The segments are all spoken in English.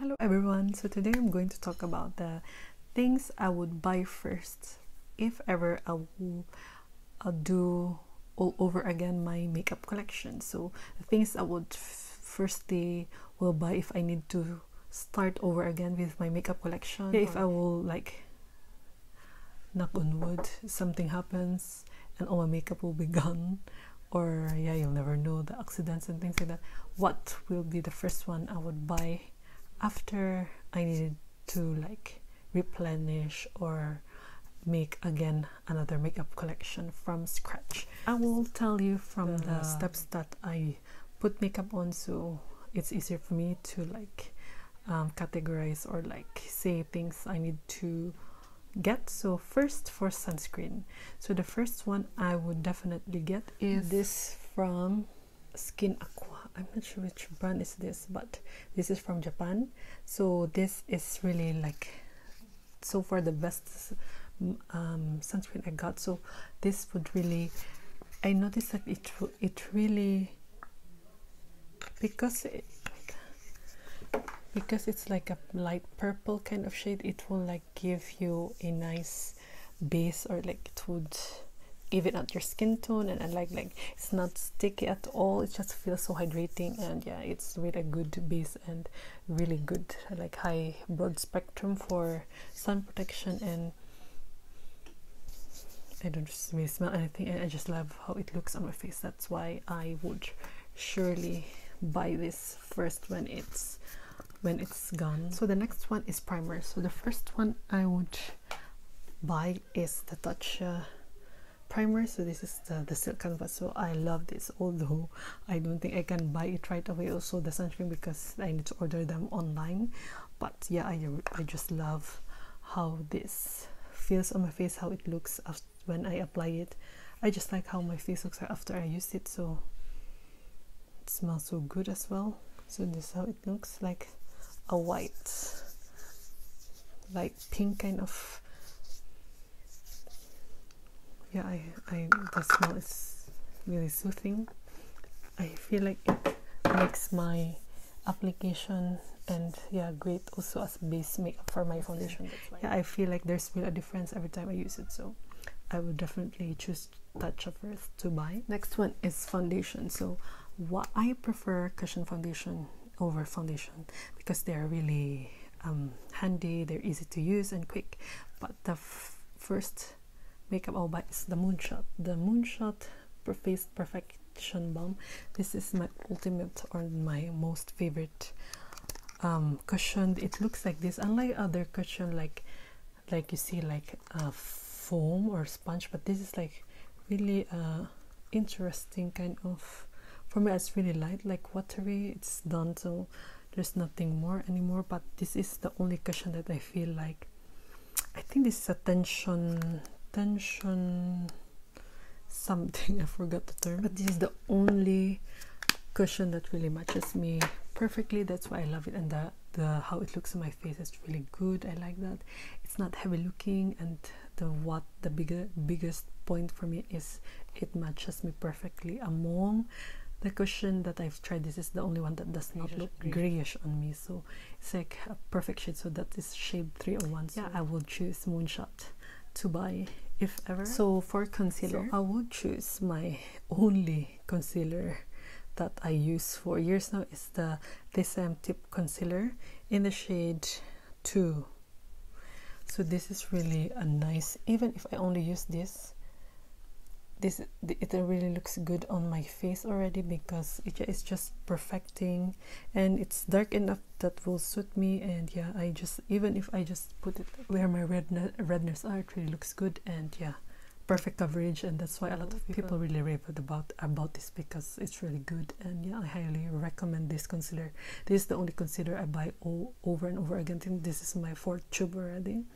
Hello everyone, so today I'm going to talk about the things I would buy first if ever I will do all over again my makeup collection. So the things I would firstly will buy if I need to start over again with my makeup collection. If I will, like, knock on wood, something happens and all my makeup will be gone, or yeah, you'll never know, the accidents and things like that, what will be the first one I would buy after I needed to like replenish or make again another makeup collection from scratch. I will tell you from the steps that I put makeup on, so it's easier for me to like categorize or like say things I need to get. So first, for sunscreen, so the first one I would definitely get is this from Skin Aqua. I'm not sure which brand is this, but this is from Japan. So this is really like so far the best sunscreen I got. So this would really, I noticed that it really, because it's like a light purple kind of shade, it will like give you a nice base, or like it would even out your skin tone, and I like it's not sticky at all. It just feels so hydrating, and yeah, it's really a good base and really good like high broad spectrum for sun protection. And I don't really smell anything, and I just love how it looks on my face. That's why I would surely buy this first when it's gone. So the next one is primer. So the first one I would buy is the Tatcha primer. So this is the silk canvas. So I love this, although I don't think I can buy it right away. Also the sunscreen, because I need to order them online. But yeah, I just love how this feels on my face, how it looks when I apply it. I just like how my face looks after I use it. So it smells so good as well. So this is how it looks, like a white, like pink kind of. Yeah, the smell is really soothing. I feel like it makes my application and yeah, great also as base makeup for my foundation. Yeah, I feel like there's really a difference every time I use it. So I would definitely choose Tatcha first to buy. Next one is foundation. So what I prefer cushion foundation over foundation because they're really handy, they're easy to use and quick. But the first makeup I'll buy is the Moonshot. The Moonshot Face Perfection Balm. This is my ultimate or my most favorite cushion. It looks like this, unlike other cushion like you see like a foam or sponge, but this is like really interesting kind of. For me, it's really light, like watery. It's done, so there's nothing more anymore. But this is the only cushion that I feel like, I think this is a tension something, I forgot the term, but this is the only cushion that really matches me perfectly. That's why I love it. And the how it looks on my face is really good. I like that it's not heavy looking, and the biggest point for me is it matches me perfectly. Among the cushion that I've tried, this is the only one that does not look grayish on me, so it's like a perfect shade. So that is shade 301. So yeah, I will choose Moonshot to buy if ever. So for concealer, I would choose my only concealer that I use for years now is the Saem Tip Concealer in the shade 2. So this is really a nice, even if I only use this, it really looks good on my face already, because it's just perfecting, and it's dark enough that will suit me. And yeah, even if I just put it where my redness are, it really looks good. And yeah, perfect coverage, and that's why a lot of people really rave about this, because it's really good. And yeah, I highly recommend this concealer. This is the only concealer I buy over and over again. I think this is my 4th tube already.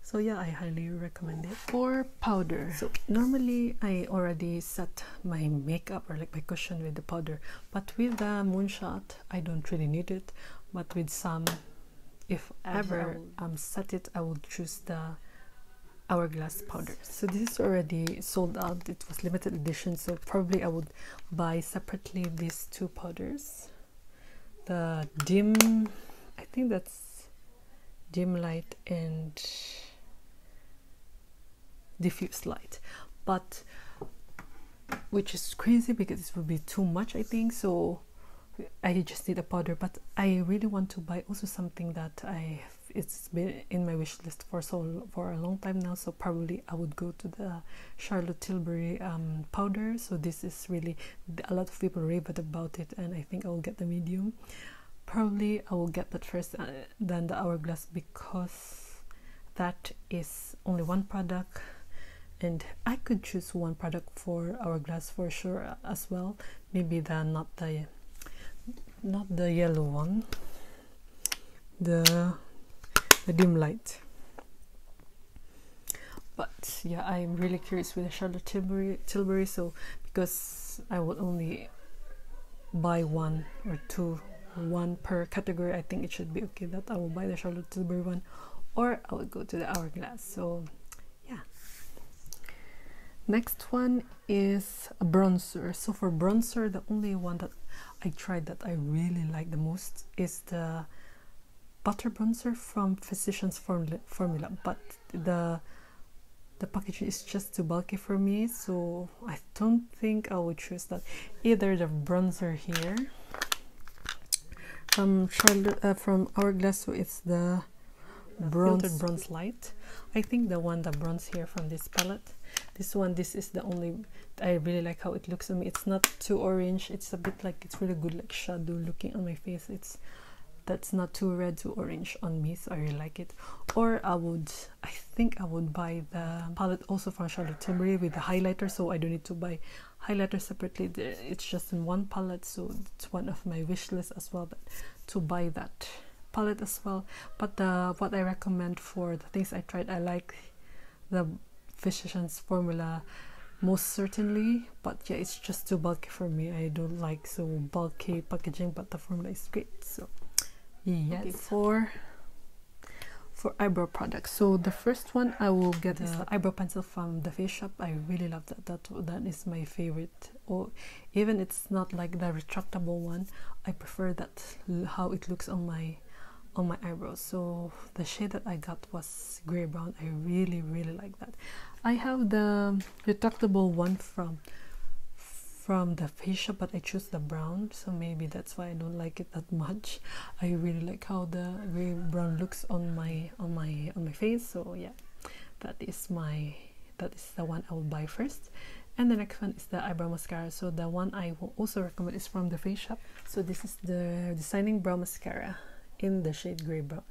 So yeah, I highly recommend it. For powder, so normally I already set my makeup or like my cushion with the powder, but with the Moonshot I don't really need it. But with some, if ever set it, I will choose the Hourglass powder. So this is already sold out. It was limited edition, so probably I would buy separately these two powders. The dim, I think that's dim light and diffuse light, but which is crazy because it would be too much, I think. So I just need a powder, but I really want to buy also something that it's been in my wish list for a long time now. So probably I would go to the Charlotte Tilbury powder. So this is really, a lot of people rave about it, and I think I will get the medium. Probably I will get that first, than the Hourglass, because that is only one product, and I could choose one product for Hourglass for sure as well. Maybe not the yellow one, the dim light. But yeah, I'm really curious with the Charlotte Tilbury. So because I would only buy one or two, one per category, I think it should be okay that I will buy the Charlotte Tilbury one, or I will go to the Hourglass. So yeah. Next one is a bronzer. So for bronzer, the only one that I tried that I really like the most is the butter bronzer from Physicians Formula, but the packaging is just too bulky for me, so I don't think I would choose that. Either the bronzer here from Hourglass, so it's the filtered bronze light. I think the bronze here from this palette, this is the only, I really like how it looks on me. It's not too orange, it's a bit like, it's really good like shadow looking on my face. That's not too red, too orange on me, so I really like it. Or I think I would buy the palette also from Charlotte Tilbury with the highlighter, so I don't need to buy highlighter separately. It's just in one palette, so it's one of my wish list as well, but to buy that palette as well. But what I recommend for the things I tried, I like the Physicians Formula most certainly, but yeah, it's just too bulky for me. I don't like so bulky packaging, but the formula is great. So yes. Okay, for eyebrow products, so the first one I will get is the eyebrow pencil from Thefaceshop. I really love that is my favorite. Or even it's not like the retractable one, I prefer that, how it looks on my eyebrows. So the shade that I got was gray brown. I really like that. I have the retractable one from the Thefaceshop, but I choose the brown, so maybe that's why I don't like it that much. I really like how the gray brown looks on my face. So yeah, that is the one I will buy first. And the next one is the eyebrow mascara. So the one I will also recommend is from the Thefaceshop. So this is the Designing Brow Mascara in the shade gray brown.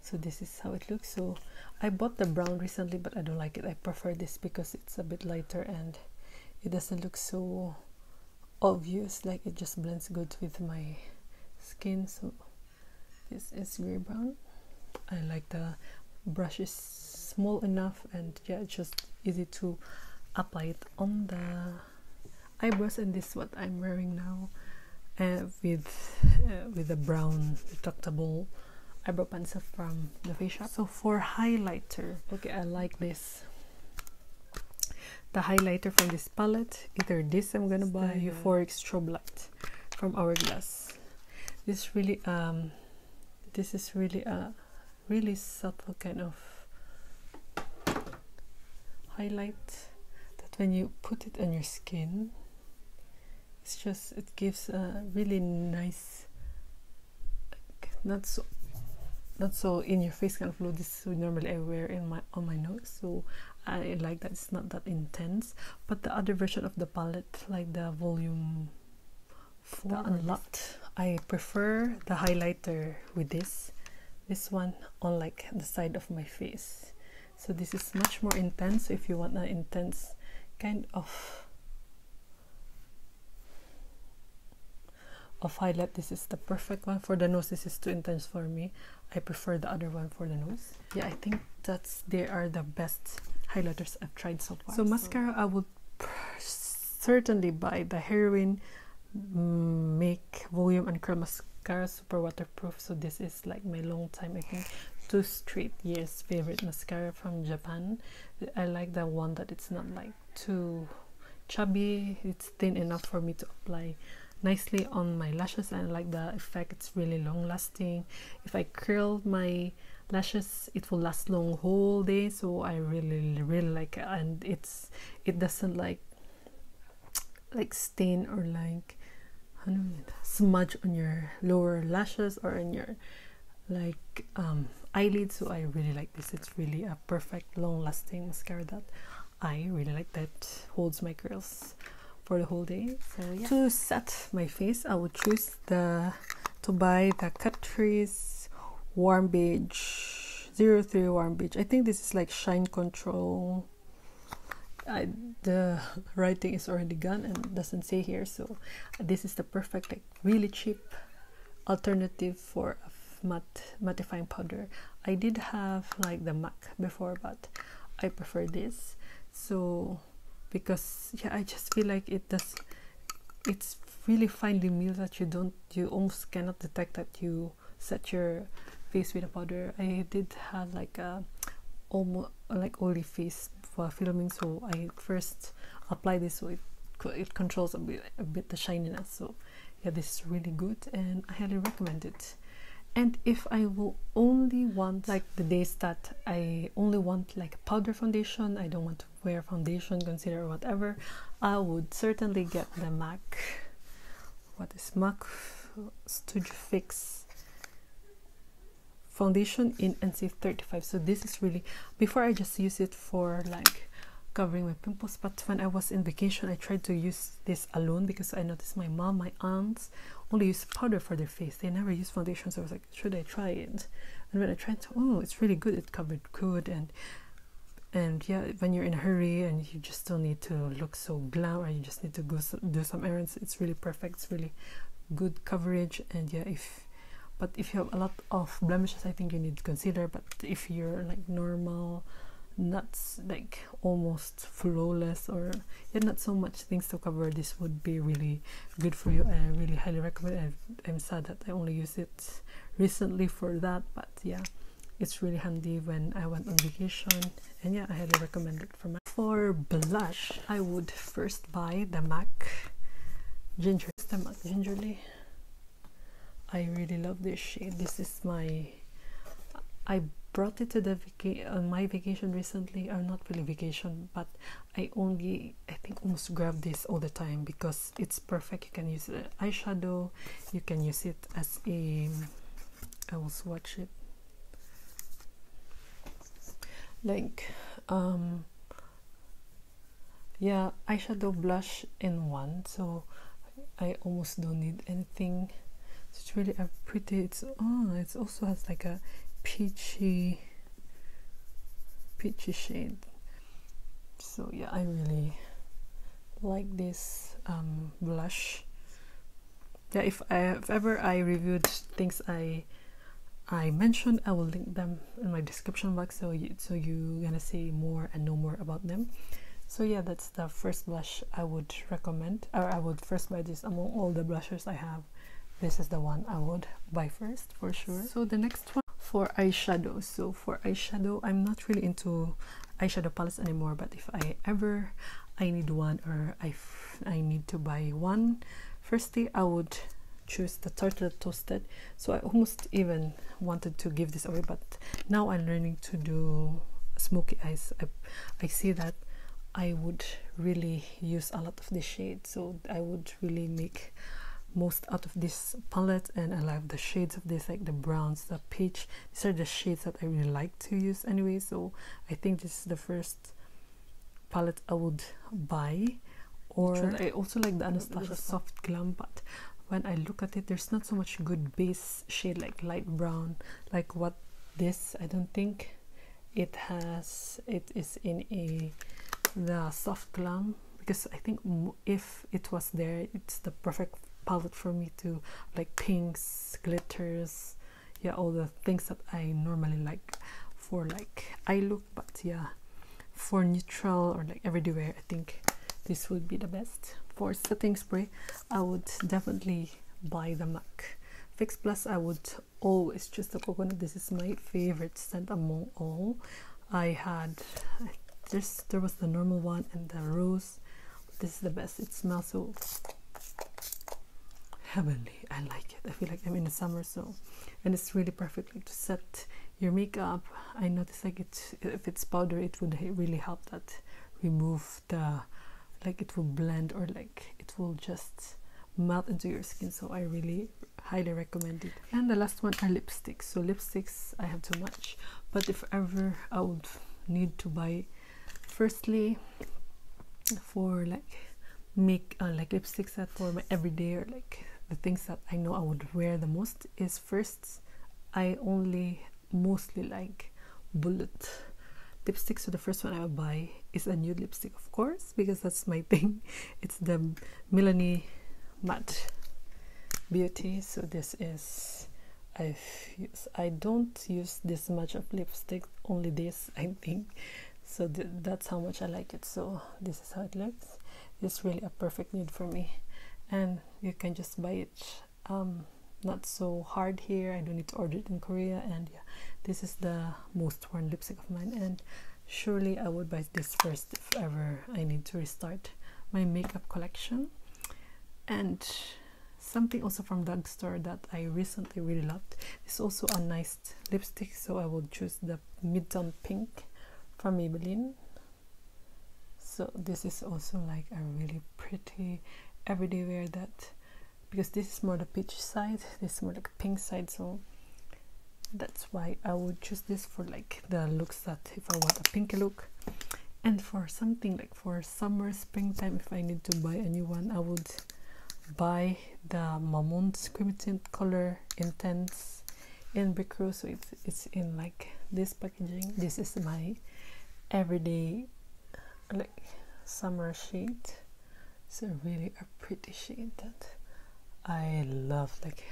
So this is how it looks. So I bought the brown recently, but I don't like it. I prefer this because it's a bit lighter and it doesn't look so obvious, like it just blends good with my skin. So this is gray brown. I like the brush is small enough, and yeah, it's just easy to apply it on the eyebrows. And this is what I'm wearing now, with the brown retractable eyebrow pencil from the Thefaceshop. So for highlighter, okay, I like this, the highlighter from this palette. Either this, I'm gonna buy Euphoric Strobe Light from Hourglass. This is really a really subtle kind of highlight that when you put it on your skin, it gives a really nice, not so in your face kind of look. This is normally I wear on my nose, so I like that it's not that intense. But the other version of the palette, like the volume 4 Unlocked, I prefer the highlighter with this one on like the side of my face. So this is much more intense. So if you want an intense kind of highlight, this is the perfect one. For the nose, this is too intense for me. I prefer the other one for the nose. Yeah, I think they are the best highlighters I've tried so far. So mascara, I would certainly buy the Heroine Make Volume and Curl Mascara, super waterproof. So this is like my long time, I think 2 straight years favorite mascara from Japan. I like the one that it's not like too chubby, it's thin enough for me to apply nicely on my lashes, and I like the effect. It's really long lasting. If I curl my lashes, it will last long whole day, so I really like it. And it doesn't like stain or like smudge on your lower lashes or in your like eyelids. So I really like this. It's really a perfect long lasting mascara that I really like, that holds my curls for the whole day. So yeah, to set my face, I would choose to buy the Catrice Warm Beige 03 Warm Beige. I think this is like shine control. The writing is already gone and doesn't say here, so this is the perfect, like really cheap alternative for a mattifying powder. I did have like the MAC before, but I prefer this. So because yeah, I just feel like it's really finely milled that you almost cannot detect that you set your face with a powder. I did have like a almost like oily face for filming, so I first apply this so it controls a bit the shininess. So yeah, this is really good and I highly recommend it. And if I will only want, like the days that I only want like a powder foundation, I don't want to wear foundation, concealer or whatever, I would certainly get the MAC, what is MAC Studio Fix foundation in NC35. So this is really, before I just use it for like covering my pimples, but when I was in vacation I tried to use this alone because I noticed my mom, my aunts only use powder for their face, they never use foundation. So I was like, should I try it? And when I tried, oh, it's really good, it covered good. And yeah, when you're in a hurry and you just don't need to look so glam, or you just need to go do some errands, it's really perfect. It's really good coverage. And yeah, but if you have a lot of blemishes, I think you need concealer. But if you're like normal, not like almost flawless, or yeah, not so much things to cover, this would be really good for you. I really highly recommend it. I'm sad that I only used it recently for that, but yeah, it's really handy when I went on vacation. And yeah, I highly recommend it for blush. I would first buy the MAC Gingerly. I really love this shade. This is I brought it to the on my vacation recently, or not really vacation, but I think almost grab this all the time because it's perfect. You can use it as eyeshadow, you can use it as a, I will swatch it, like yeah, eyeshadow, blush in one, so I almost don't need anything. It's really a pretty, it also has like a peachy shade. So yeah, I really like this blush. Yeah, if ever I reviewed things I mentioned, I will link them in my description box, so you're gonna see more and know more about them. So yeah, that's the first blush I would recommend, or I would first buy this. Among all the blushers I have, this is the one I would buy first for sure. So the next one, for eyeshadow. So for eyeshadow, I'm not really into eyeshadow palettes anymore, but if I need one, or I need to buy one, firstly I would choose the Turtle Toasted. So I almost even wanted to give this away, but now I'm learning to do smoky eyes. I see that I would really use a lot of this shade, so I would really make most out of this palette. And I love the shades of this, like the browns, the peach. These are the shades that I really like to use anyway, so I think this is the first palette I would buy. Or I also like the Anastasia Soft Glam, but when I look at it, there's not so much good base shade like light brown like what this. I don't think it has. It is in the Soft Glam, because I think if it was there, it's the perfect palette for me to like pinks, glitters, yeah, all the things that I normally like for like eye look. But yeah, for neutral or like everyday wear, I think this would be the best. For setting spray, I would definitely buy the MAC Fix Plus. I would always choose the coconut. This is my favorite scent among all. There was the normal one and the rose. This is the best. It smells so heavenly. I like it. I feel like I'm in the summer, so, and it's really perfect like to set your makeup. I noticed like if it's powder, it would really help that remove the, like it will blend, or like it will just melt into your skin. So I really highly recommend it. And the last one are lipsticks. So lipsticks, I have too much, but if ever I would need to buy, firstly for like like lipsticks that for my everyday, or like the things that I know I would wear the most, is first, I only mostly like bullet lipstick. So the first one I will buy is a nude lipstick, of course, because that's my thing. It's the Milani Matte Beauty. So this is, I don't use this much of lipstick, only this, I think. So that's how much I like it. So this is how it looks. It's really a perfect nude for me, and you can just buy it not so hard here. I don't need to order it in Korea. And yeah, this is the most worn lipstick of mine, and surely I would buy this first if ever I need to restart my makeup collection. And something also from drugstore that I recently really loved is also a nice lipstick, so I will choose the Midtown Pink from Maybelline. So this is also like a really pretty everyday wear, that because this is more the peach side, this is more like a pink side, so that's why I would choose this for like the looks that if I want a pinky look. And for something like for summer, springtime, if I need to buy a new one, I would buy the Mamon's Creamy Tint Color Intense in Brick Rose. So it's in like this packaging. This is my everyday like summer shade. It's really a pretty shade that I love. Like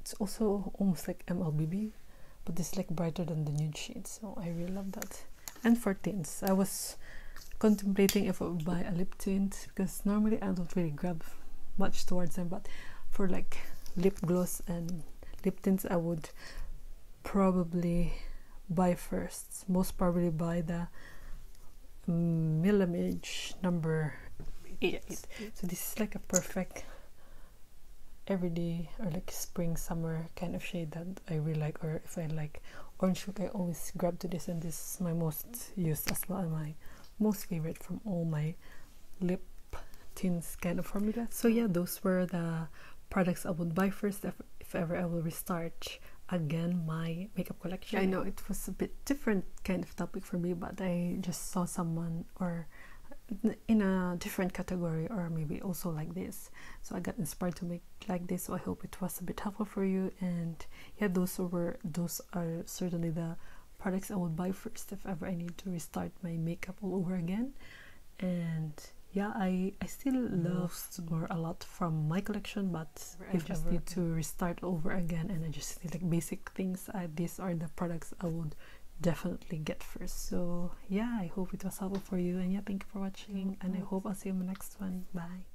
it's also almost like MLBB, but it's like brighter than the nude shade, so I really love that. And for tints, I was contemplating if I would buy a lip tint, because normally I don't really grab much towards them, but for like lip gloss and lip tints, I would probably buy first, most probably buy the Millimage number 8. So this is like a perfect everyday or like spring summer kind of shade that I really like. Or if I like orange look, I always grab to this, and this is my most used as well, my most favorite from all my lip tints kind of formula. So yeah, those were the products I would buy first if ever I will restart again my makeup collection. I know it was a bit different kind of topic for me, but I just saw someone or in a different category, or maybe also like this, so I got inspired to make like this. So I hope it was a bit helpful for you. And yeah, those are certainly the products I would buy first if ever I need to restart my makeup all over again. And yeah, I still love a lot from my collection, but I just need to restart over again, and I just need like basic things. These are the products I would definitely get first. So yeah, I hope it was helpful for you, and yeah, thank you for watching, and I hope I'll see you in the next one. Bye.